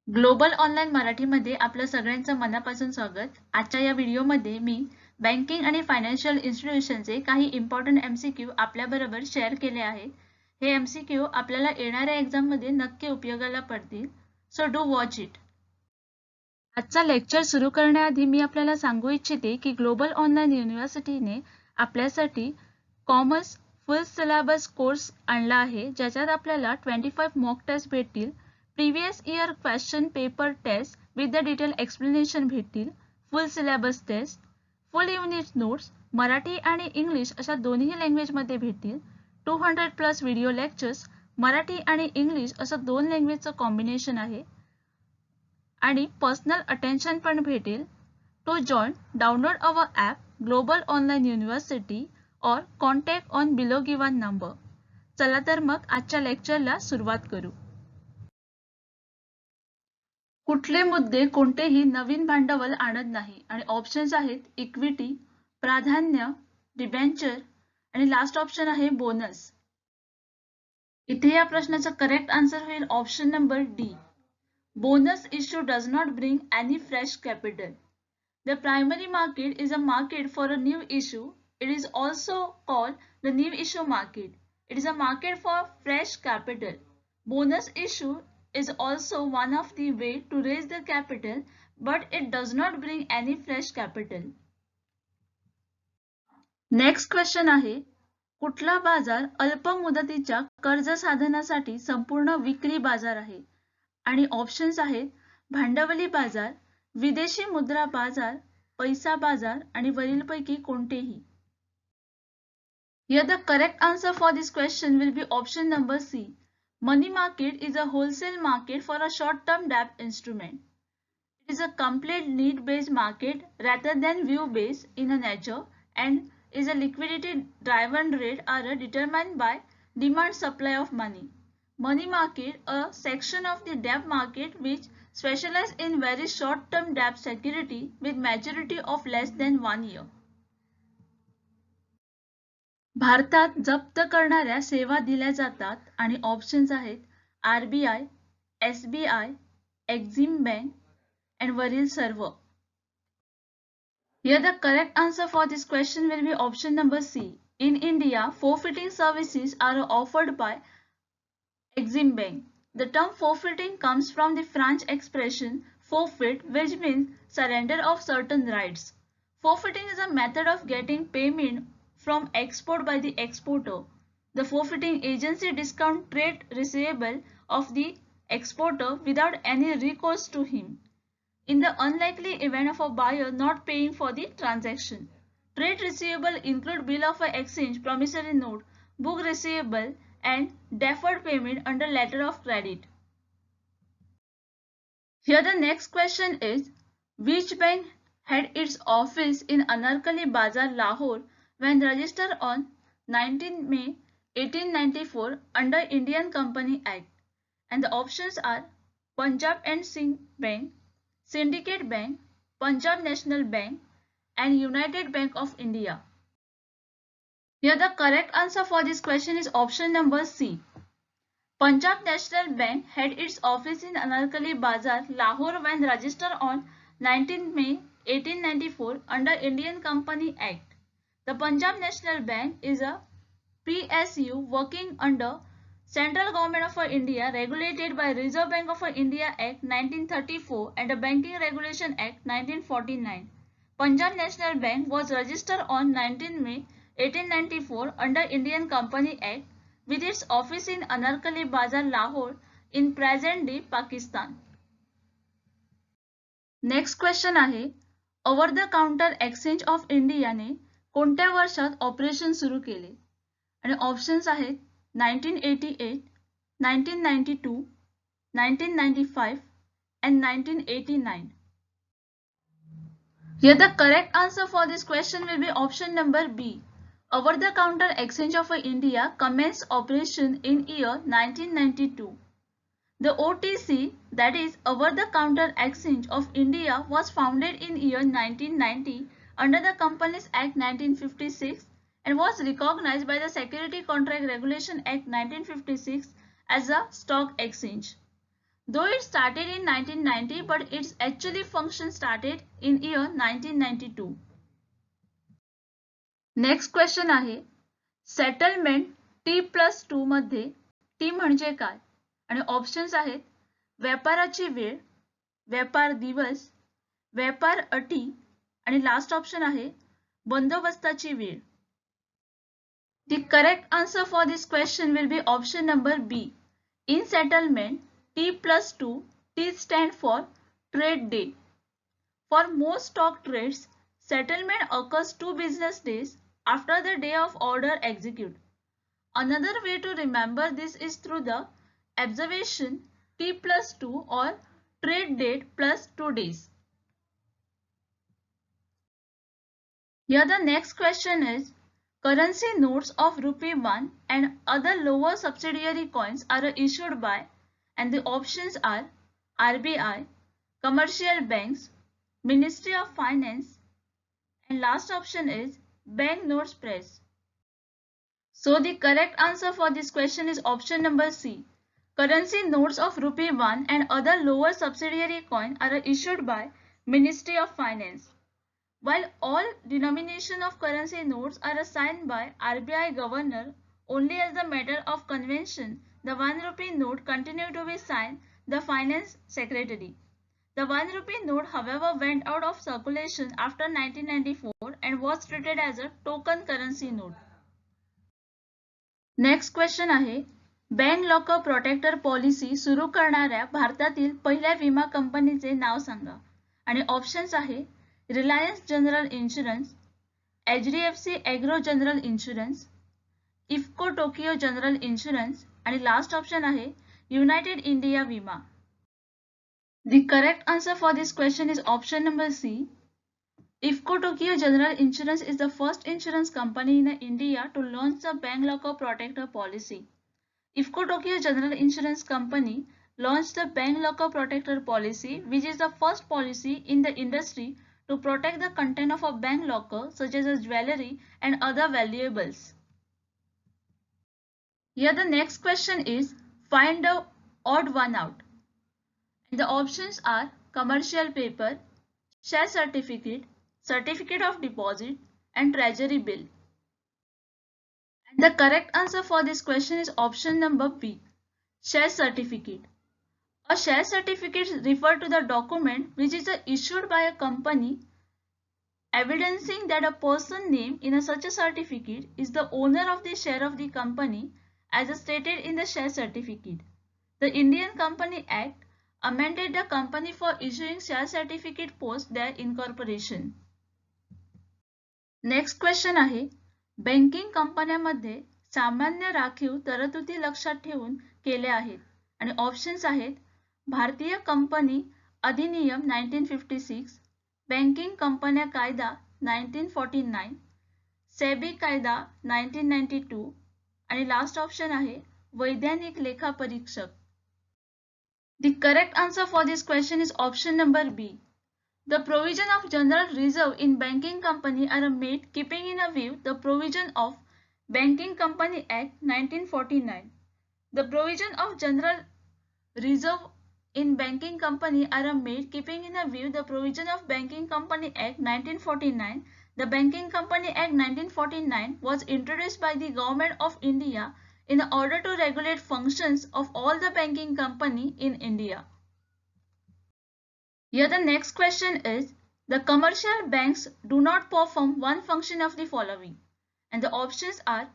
Global online मराठीमध्ये आपलं सगळ्यांचं मनापासून स्वागत. आजच्या या व्हिडिओमध्ये मी बँकिंग आणि फायनान्शियल इन्स्टिट्यूशनचे काही इम्पॉर्टंट MCQ आपल्याबरोबर शेअर केले आहेत. हे MCQ आपल्याला येणाऱ्या एक्झाममध्ये नक्की उपयोगाला पडतील. So do watch it. आजचा लेक्चर सुरू करण्याआधी मी आपल्याला सांगू इच्छिते की ग्लोबल ऑनलाईन युनिव्हर्सिटीने आपल्यासाठी कॉमर्स फुल सिलेबस कोर्स आणला आहे, ज्याच्यात आपल्याला 25 मॉक टेस्ट भेटतील, previous year question paper test with the detail explanation भेटतील, full syllabus test, full unit notes Marathi आणि इंग्लिश अशा दोन्ही लँग्वेजमध्ये भेटतील, 200+ व्हिडिओ लेक्चर्स मराठी आणि इंग्लिश असं दोन लँग्वेजचं कॉम्बिनेशन आहे आणि पर्सनल अटेन्शन पण भेटेल. To join download our app global online university और contact on below given number. चला तर मग आजच्या लेक्चरला सुरुवात करू. कुठले मुद्दे कोणतेही नवीन भांडवल आणत नाही आणि ऑप्शन्स आहेत इक्विटी, प्राधान्य, डिबेंचर आणि लास्ट ऑप्शन आहे बोनस. इथे या प्रश्नाचा करेक्ट आन्सर होईल option number D. Bonus issue does not bring any fresh capital. The primary market is a market for a new issue. It is also called the new issue market. It is a market for fresh capital. Bonus issue is also one of the way to raise the capital, but it does not bring any fresh capital. Next question आहे, कुठला बाजार अल्प मुदतीच्या कर्ज साधनासाठी संपूर्ण विक्री बाजार आहे? आणि ऑप्शन्स आहेत भांडवली बाजार, विदेशी मुद्रा बाजार, पैसा बाजार आणि वरीलपैकी कोणतेही. Here the correct answer for this question will be option number C. Money market is a wholesale market for a short-term debt instrument. It is a complete need-based market rather than view-based in a nature and is a liquidity-driven rate are determined by demand supply of money. Money market, a section of the debt market which specializes in very short-term debt security with maturity of less than 1 year. भारतात जप्त करणाऱ्या सेवा दिल्या जातात आणि options आहेत RBI, SBI, Exim Bank and वरील सर्व. Here the correct answer for this question will be option number C. In India, forfeiting services are offered by Exim Bank. The term forfeiting comes from the French expression forfeit, which means surrender of certain rights. Forfeiting is a method of getting payment from export by the exporter. The forfeiting agency discount trade receivable of the exporter without any recourse to him. In the unlikely event of a buyer not paying for the transaction. Trade receivable include bill of exchange, promissory note, book receivable and deferred payment under letter of credit. Here the next question is, which bank had its office in Anarkali Bazar, Lahore when registered on 19 May 1894 under Indian Company Act? And the options are Punjab and Sindh Bank, Syndicate Bank, Punjab National Bank and United Bank of India. Here the correct answer for this question is option number C. Punjab National Bank had its office in Anarkali Bazar, Lahore when registered on 19 May 1894 under Indian Company Act. The Punjab National Bank is a PSU working under Central Government of India, regulated by Reserve Bank of India Act 1934 and the Banking Regulation Act 1949. Punjab National Bank was registered on 19 May 1894 under Indian Company Act with its office in Anarkali Bazar, Lahore in present-day Pakistan. Next question आहे, over the counter exchange of इंडियाने कोणत्या वर्षात operation सुरू केले? आणि options आहेत 1988, 1992, 1995 and 1989. Here the correct answer for this question will be option number B. Over-the-counter exchange of India commenced operation in year 1992. The OTC, that is Over-the-Counter Exchange of India, was founded in year 1990 under the Companies Act 1956 and was recognized by the Security Contract Regulation Act 1956 as a stock exchange. Though it started in 1990, but its actually function started in year 1992. Next question आहे settlement T+2 मध्ये T म्हणजे काय आणि options आहेत व्यापाराची वेळ, व्यापार दिवस, व्यापार अटी आणि लास्ट ऑप्शन आहे बंदोबस्ताची वेळ. The correct answer for this question will be option number B. In settlement, T+2, T stand for trade day. For most stock trades, settlement occurs 2 business days after the day of order execute. Another way to remember this is through the observation T+2 or trade date plus 2 days. Here the next question is, currency notes of rupee 1 and other lower subsidiary coins are issued by, and the options are RBI, commercial banks, Ministry of Finance, and last option is Bank Notes Press. So the correct answer for this question is option number C. Currency notes of rupee 1 and other lower subsidiary coin are issued by Ministry of Finance. While all denomination of currency notes are assigned by RBI governor only as a matter of convention, the 1 rupee note continued to be signed the finance secretary. The 1 rupee note however went out of circulation after 1994 and was treated as a token currency note. Next question आहे bank locker protector policy सुरू करणाऱ्या भारतातील पहिल्या विमा कंपनीचे नाव सांगा आणि options आहे Reliance general insurance, HDFC agro general insurance, IFFCO Tokyo general insurance आणि लास्ट ऑप्शन आहे युनायटेड इंडिया विमा. The correct answer for this question is option number C. IFFCO Tokio General Insurance is the first insurance company in India to launch the Bank Locker Protector policy. IFFCO Tokio General Insurance Company launched the Bank Locker Protector policy, which is the first policy in the industry to protect the content of a bank locker such as jewelry and other valuables. Here the next question is find the odd one out. And the options are commercial paper, share certificate, certificate of deposit and treasury bill. And the correct answer for this question is option number B, share certificate. A share certificate refers to the document which is issued by a company evidencing that a person named in such a certificate is the owner of the share of the company as stated in the share certificate. The Indian Company Act amended the company for issuing share certificate post their incorporation. Next question आहे banking कंपन्यांमध्ये सामान्य राखीव तरतुदी लक्षात ठेवून केल्या आहेत आणि ऑप्शन्स आहेत भारतीय कंपनी अधिनियम 1956, बँकिंग कंपन्या कायदा 1949, सेबी कायदा 1992 आणि लास्ट ऑप्शन आहे वैधानिक लेखापरीक्षक. The correct answer for this question is option number B. The provision of general reserve in banking company are made keeping in view the provision of Banking Company Act 1949. The provision of general reserve in banking company are made keeping in view the provision of Banking Company Act 1949. The Banking Company Act 1949 was introduced by the Government of India in order to regulate functions of all the banking company in India. Here the next question is, the commercial banks do not perform one function of the following, and the options are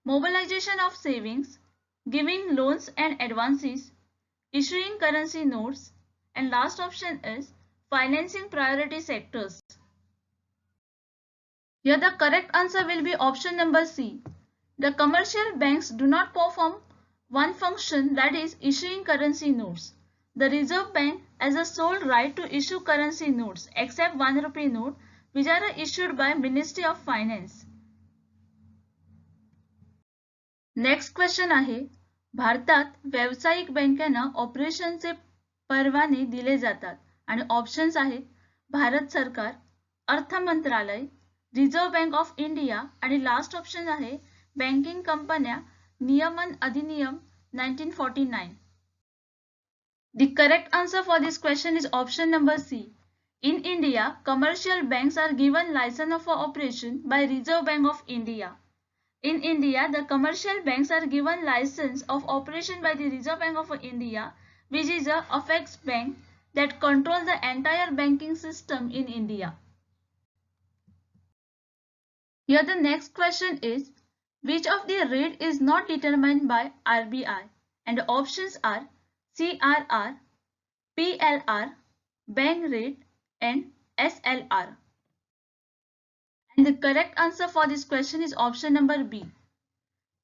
mobilization of savings, giving loans and advances, issuing currency notes, and last option is financing priority sectors. Here the correct answer will be option number C. The commercial banks do not perform one function, that is issuing currency notes. The Reserve Bank has a sole right to issue currency notes except 1 rupee note which are issued by Ministry of Finance. Next question आहे भारतात व्यावसायिक बँकांना ऑपरेशनचे परवाने दिले जातात आणि options आहेत भारत सरकार, अर्थ मंत्रालय, रिझर्व्ह बँक ऑफ इंडिया आणि लास्ट ऑप्शन आहे बँकिंग कंपन्या नियमन अधिनियम 1949. The correct answer for this question is option number C. In India, commercial banks are given license for operation by Reserve Bank of India. In India, the commercial banks are given license of operation by the Reserve Bank of India, which is a apex bank that controls the entire banking system in India. Here the next question is, which of the rate is not determined by RBI? And the options are CRR, PLR, bank rate and SLR. And the correct answer for this question is option number B.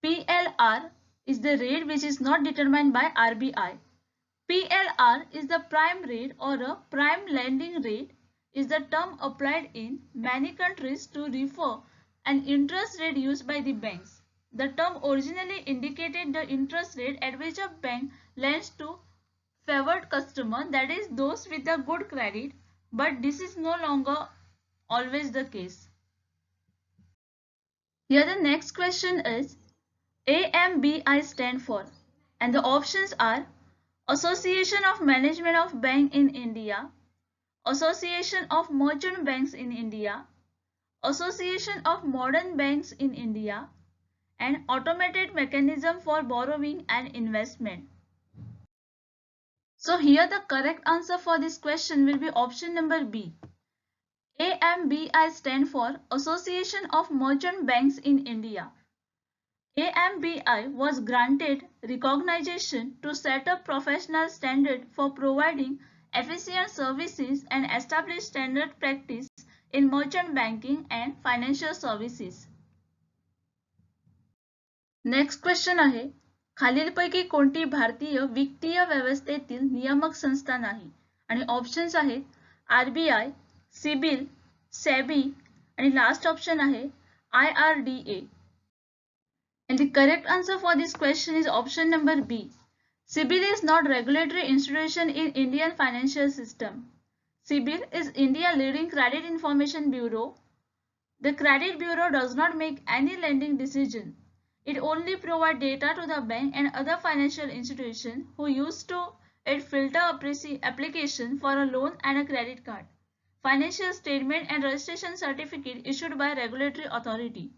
PLR is the rate which is not determined by RBI. PLR is the prime rate or a prime lending rate is the term applied in many countries to refer an interest rate used by the banks. The term originally indicated the interest rate at which a bank lends to favored customer, that is those with a good credit, but this is no longer always the case. Here the next question is, AMBI stand for, and the options are Association of Management of Bank in India, Association of Merchant Banks in India, Association of Modern Banks in India, and Automated Mechanism for Borrowing and Investment. So here the correct answer for this question will be option number B. AMBI stand for Association of Merchant Banks in India. AMBI was granted recognition to set up professional standard for providing efficient services and establish standard practice in merchant banking and financial services. Next question आहे, खालीलपैकी कोणती भारतीय वित्तीय व्यवस्थेतील नियामक संस्था नाही? आणि options आहेत RBI, सिबिल, सेबी आणि लास्ट ऑप्शन आहे IRDA. And the correct answer for this question is option number B. CIBIL is not regulatory institution in Indian financial system. CIBIL is India's leading credit information bureau. The credit bureau does not make any lending decision. It only provides data to the bank and other financial institutions who use to it filter application for a loan and a credit card, financial statement and registration certificate issued by regulatory authority.